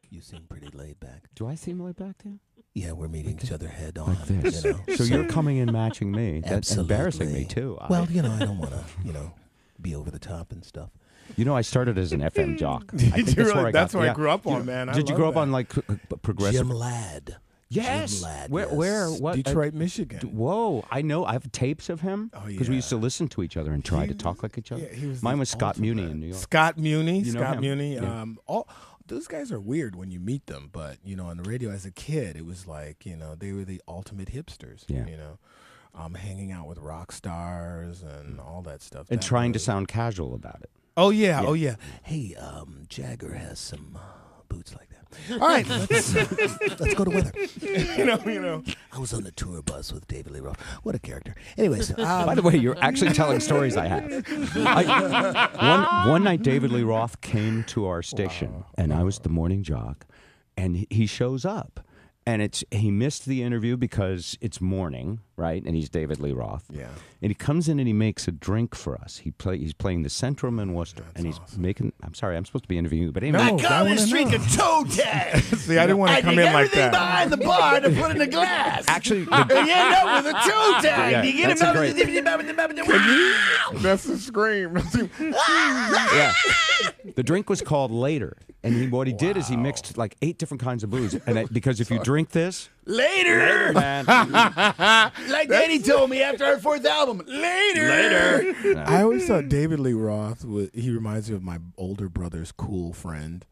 You seem pretty laid back. Do I seem laid back to you? Yeah, we're meeting each other head on. Like this. You know? So you're coming in matching me. That's Absolutely. embarrassing me, too. Well, I don't want to, be over the top and stuff. I started as an FM jock. That's where I grew up on, man. Did you grow up on, like, progressive? Jim Ladd. Yes. Jim Ladd, Where? yes. What? Detroit, Michigan. Whoa. I know. I have tapes of him. Oh, Because we yeah. used to listen to each other and try to talk like each other. Yeah, he was Mine the was Scott ultimate. Muni in New York. Scott Muni. You know Scott him? Muni. Yeah. All those guys are weird when you meet them, but on the radio as a kid, it was like they were the ultimate hipsters. Yeah. Hanging out with rock stars and all that stuff. And That trying to was- sound casual about it. Oh yeah. Oh yeah. Hey, Jagger has some boots like that. All right, let's go to weather. I was on the tour bus with David Lee Roth. What a character. Anyways, By the way, you're actually telling stories I have. One night, David Lee Roth came to our station, and I was the morning jock, and he shows up. And he missed the interview because it's morning, right? And he's David Lee Roth. Yeah. And he comes in and he makes a drink for us. He's playing the Centrum in Worcester. That's and he's awesome. making, I'm sorry, I'm supposed to be interviewing you, but anyway. No, I wanna know. toe tag. See, I didn't want to come in like that. behind the bar to put in a glass. Actually, And you end up with a toe tag. Yeah, You get that's him a out great- That's a scream. yeah. The drink was called Later. And what he did is he mixed like 8 different kinds of booze. And because if you drink this, Later. man. Like Danny told me after our 4th album. Later. I always thought David Lee Roth he reminds me of my older brother's cool friend.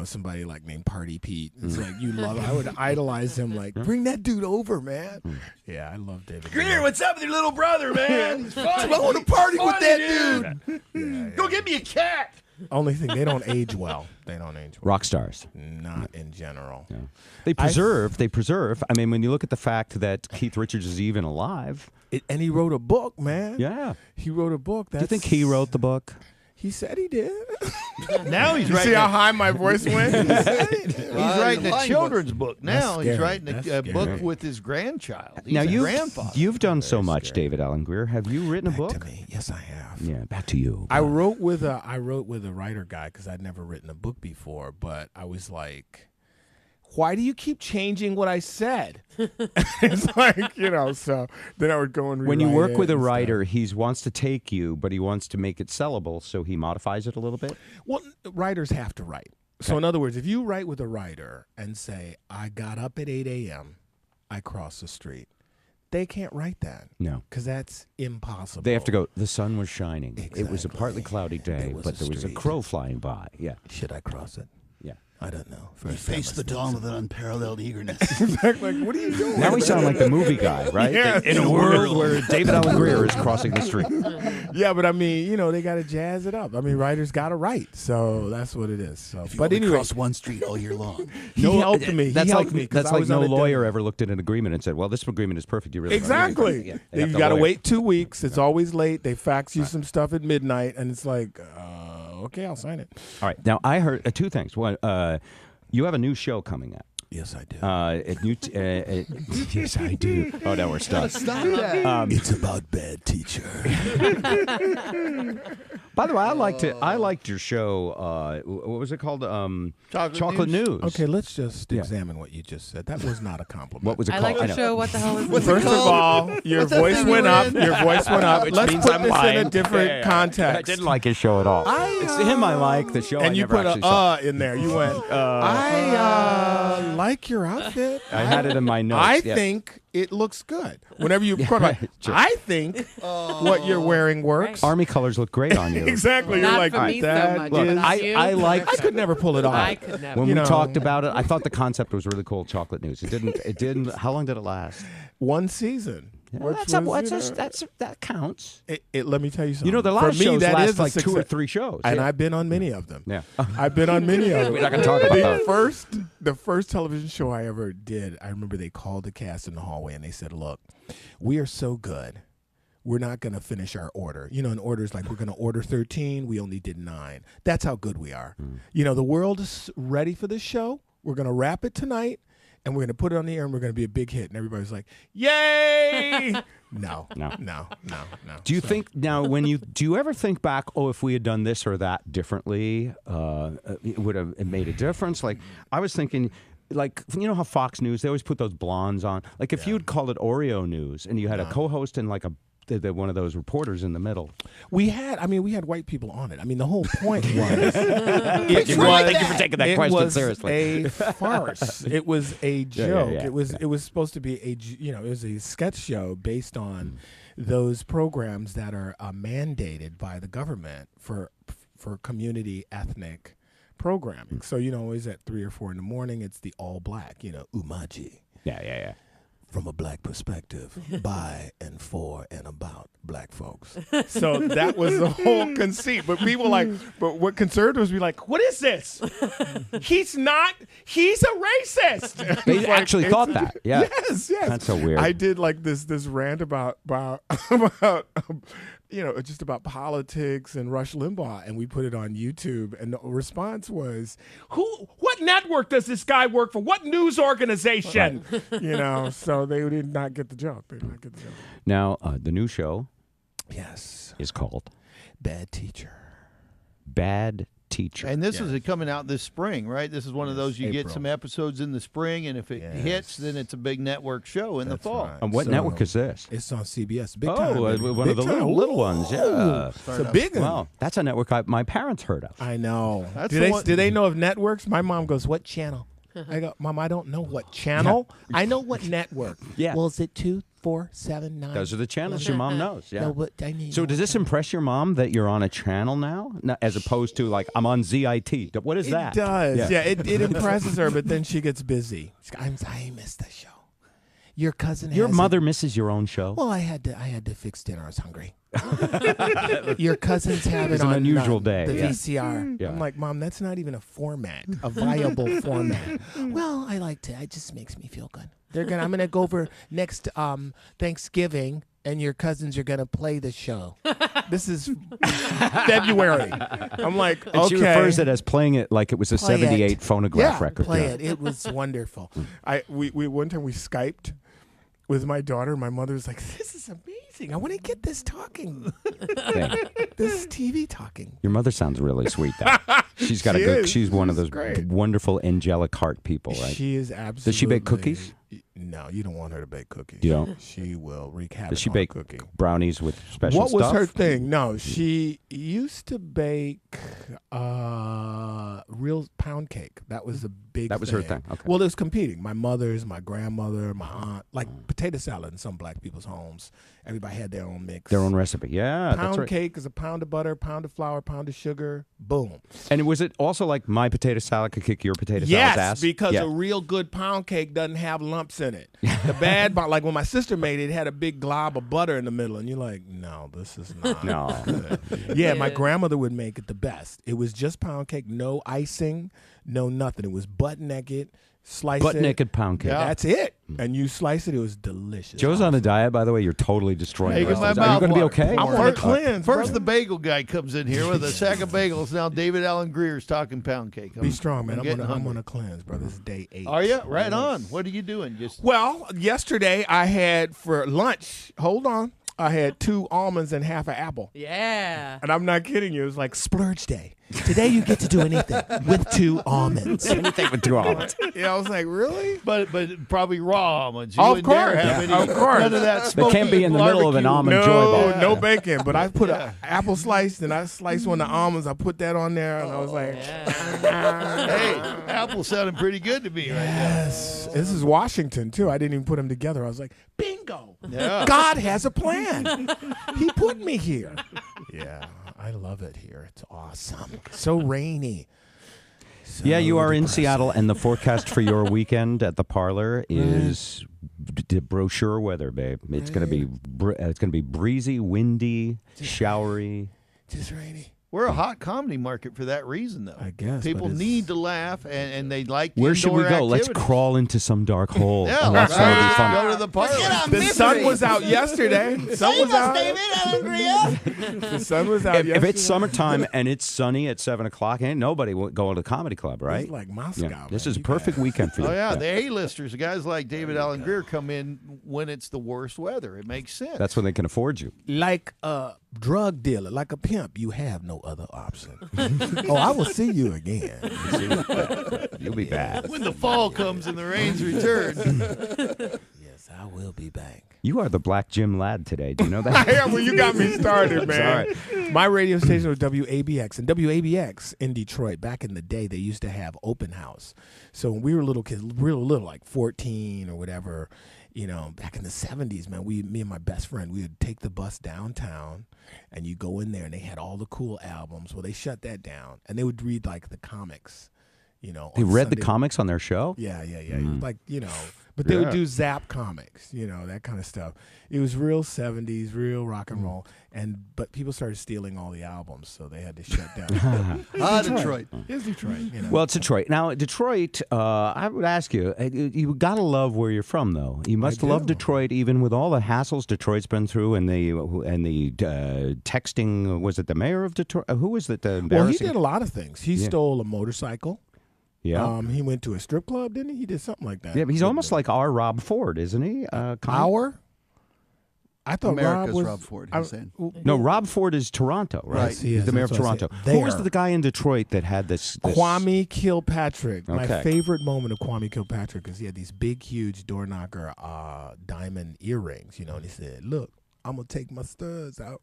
Somebody like named Party Pete. It's like I would idolize him. Like, bring that dude over, man. Yeah, I love David. Grier, what's up with your little brother, man? He's fun. I want to party with that dude. Yeah. Go get me a cat. Only thing, they don't age well. Rock stars. Not in general. Yeah. They preserve. I mean, when you look at the fact that Keith Richards is even alive. And he wrote a book, man. Yeah. He wrote a book. Do you think he wrote the book? He said he did. Now he's You see writing. how high my voice went? He's writing a children's book now. That's He's scary. writing That's a book scary. with his grandchild. He's Now a you've grandfather. done so much, scary. David Allen Grier. Have you written a back book? to me. Yes, I have. Yeah, back to you. I wrote with a writer guy because I'd never written a book before, but I was like, why do you keep changing what I said? It's like, so then I would go and When you rewrite work it with a and stuff. writer, he wants to take you, but he wants to make it sellable, so he modifies it a little bit. Well, writers have to write. So in other words, if you write with a writer and say, I got up at 8 a.m., I crossed the street, they can't write that. No. Because that's impossible. They have to go, the sun was shining. It was a Exactly. partly cloudy day, was but a there was a street. crow flying by. Yeah, Should I cross it? yeah. I don't know. He First time faced the listening. dawn with an unparalleled earness. Like, what are you doing? Now we sound like the movie guy, right? Yes. In a world where David Allen Grier is crossing the street. Yeah, but I mean, they got to jazz it up. I mean, writers got to write. So that's what it is. So, If you but only anyway, cross one street all year long. he helped me. That's he like helped me 'cause that's I like was no on a lawyer deadline. ever looked at an agreement and said, "Well, this agreement is perfect." You really Exactly. Yeah, You got to wait 2 weeks. It's always late. They fax you some stuff at midnight, and it's like, okay, I'll sign it. All right. Now I heard 2 things. One, you have a new show coming out. Yes, I do. Yes, I do. Oh, now we're stuck. Stop that. It's about bad teacher. By the way, I liked your show. What was it called? Chocolate News. Okay, let's just Yeah. examine what you just said. That was not a compliment. What was it I called? like the know. show. What the hell is this? First of all, your What's that voice thing went you're up. in? Your voice went up. Which Let's means put I'm this lying. in a different Yeah. context. I didn't like his show at all. It's him I like. The show I And you never put actually saw. in there. You went, I like your outfit. I had it in my notes. I yeah. think it looks good. Whenever you put like, Sure. I think what you're wearing works. Army colors look great on you. Exactly. Not You're like, for me so that much, Look, but is- on you. I liked. I could never pull it off. I could never. When You we know. talked about it, I thought the concept was really cool. Chocolate News. It didn't. How long did it last? One season. Which That counts. Let me tell you something. You know, the last For me, shows that last is a like 2 or success. 3 shows. And yeah. I've been on many of them. Yeah. I've been on many of them. We're not gonna talk about that. The first television show I ever did, I remember they called the cast in the hallway and they said, look, we are so good. We're not going to finish our order. You know, an order is like, we're going to order 13. We only did 9. That's how good we are. You know, the world is ready for this show. We're going to wrap it tonight. And we're going to put it on the air, and we're going to be a big hit. And everybody's like, yay! No. No. No. Do you think now do you ever think back, oh, if we had done this or that differently, it would have made a difference? Like I was thinking, like, you know how Fox News, they always put those blondes on. Like if you'd called it Oreo News and you had a co-host and like one of those reporters in the middle. We had white people on it. I mean, the whole point was Thank you for taking that question seriously. It was a farce. It was a joke. Yeah. It was supposed to be it was a sketch show based on those programs that are mandated by the government for community ethnic programming. So always at 3 or 4 in the morning, it's the all black. Umaji. Yeah. From a black perspective, by and for and about black folks. So that was the whole conceit. But what conservatives be like, what is this? He's a racist. They actually thought that. Yeah. Yes. That's so weird. I did like this rant about just about politics and Rush Limbaugh, and we put it on YouTube, and the response was, what network does this guy work for? What news organization? Right. So they did not get the joke. Now, the new show is called Bad Teacher. Bad Teacher. And this is coming out this spring, right? This is one of those you get some episodes in the spring, and if it hits, then it's a big network show in the fall. Right. And what network is this? It's on CBS. Big time. One of the little ones. Yeah. It's a big one. Wow, that's a network my parents heard of. I know. Do they know of networks? My mom goes, what channel? I go, Mom, I don't know what channel. Yeah. I know what network. Yeah. Well, is it 2, 4, 7, 9? Those are the channels your mom knows. Yeah. No, but I need so does this impress your mom that you're on a channel now, as opposed to like I'm on ZIT? What is that? It does. Yeah, it impresses her, but then she gets busy. I missed the show. Your cousin. Your mother misses your own show. Well, I had to fix dinner. I was hungry. Your cousins have it on an unusual day. The VCR. Yeah. I'm like, Mom, that's not even a viable format. Well, I liked it. It just makes me feel good. I'm gonna go over next Thanksgiving, and your cousins are gonna play the show. This is February. I'm like, okay. And she refers it as playing it like it was a '78 phonograph record. Play it. It was wonderful. We one time we Skyped with my daughter. My mother's like, this is amazing. I want to get this talking. This TV talking. Your mother sounds really sweet, though. She's got she's one of those wonderful angelic heart people, right? She is absolutely. Does she bake cookies? No, you don't want her to bake cookies. You don't? She will wreak havoc. Does she bake cooking. brownies with special stuff? What was her thing? No, she used to bake real pound cake. That was a big That was her thing. Okay. Well, it was competing. My mother's, my grandmother, my aunt, like potato salad in some black people's homes. Everybody had their own mix. Their own recipe. Yeah, pound that's right. cake is a pound of butter, pound of flour, pound of sugar. Boom. And was it also like my potato salad could kick your potato salad's ass? Yes, because a real good pound cake doesn't have lumps in it. The bad, like when my sister made it, it had a big glob of butter in the middle, and you're like, no, this is not good. Yeah, my grandmother would make it the best. It was just pound cake, no icing, no nothing. It was butt naked. Slice butt naked pound cake. Yeah. That's it. And you slice it. It was delicious. Joe's on a diet, by the way. You're totally destroying my mouth. Are you going to be okay? I'm on a cleanse. First, the bagel guy comes in here with a sack of bagels. Now, David Allen Greer's talking pound cake. Be strong, man. I'm on a cleanse, brother. This is day 8. Are you? Right on. What are you doing? Well, yesterday I had for lunch. Hold on. I had 2 almonds and half an apple. Yeah. And I'm not kidding you. It was like splurge day. Today you get to do anything with 2 almonds. Anything with 2 almonds. Yeah, I was like, really? But probably raw almonds. You of course. Of course. None of that They can't be in the middle of an almond joy bar. No bacon. But I put an apple slice, and I sliced one of the almonds. I put that on there, and I was like, hey, apple sounded pretty good to me right now. Yes. This is Washington, too. I didn't even put them together. I was like, bingo. Yeah. God has a plan. He put me here. Yeah. I love it here. It's awesome. So rainy. So yeah, you are in depressing. Seattle, and the forecast for your weekend at the Parlor is brochure weather, babe. It's going to be breezy, windy, showery. Just rainy. We're a hot comedy market for that reason, though. I guess people need to laugh, and they like. Where should we go? Activities. Let's crawl into some dark hole. Yeah, That's right. gonna be fun. Go to the park. The sun was out yesterday. The sun was out. The sun was out yesterday. If it's summertime and it's sunny at 7 o'clock, ain't nobody going to the comedy club, right? It's like Moscow. Yeah. This man. is a perfect weekend for you. Oh yeah, the A-listers, guys like David Allen Grier, come in when it's the worst weather. It makes sense. That's when they can afford you. Like a drug dealer, like a pimp, you have no other option. Oh, I will see you again. You'll be back. when the fall comes and the rains return. Yes, I will be back. You are the Black Jim Ladd today. Do you know that? Yeah, well, you got me started, man. My radio station was WABX, and WABX in Detroit, back in the day, they used to have open house. So when we were little kids, real little, like 14 or whatever, you know, back in the 70s, man, me and my best friend, we would take the bus downtown, and you go in there, and they had all the cool albums. Well, they shut that down, and they would read, like, the comics, you know. They read Sunday. the comics on their show? Yeah. Like, you know, but they would do Zap comics, you know, that kind of stuff. It was real 70s, real rock and roll, but people started stealing all the albums, so they had to shut down. Detroit. It's Detroit. You know. Well, it's Detroit. Now, Detroit, I would ask you, you got to love where you're from, though. You must love Detroit, even with all the hassles Detroit's been through and the texting. Was it the mayor of Detroit? Who was it? Well, he did a lot of things. He stole a motorcycle. Yeah. He went to a strip club, didn't he? He did something like that. Yeah, but he's almost like our Rob Ford, isn't he? Our? I thought America's Rob was Rob Ford. He's saying. No, Rob Ford is Toronto, right? Yes, he He's is. the mayor of That's what I Toronto. said. Who was There. the guy in Detroit that had this? Kwame Kilpatrick. My Okay. favorite moment of Kwame Kilpatrick is he had these big, huge door knocker diamond earrings, you know, and he said, "Look, I'm going to take my studs out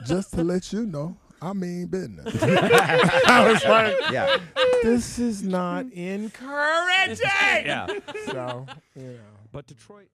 just to let you know I mean business." I was like, Yeah. this is not encouraging. Yeah. So, you know. But Detroit.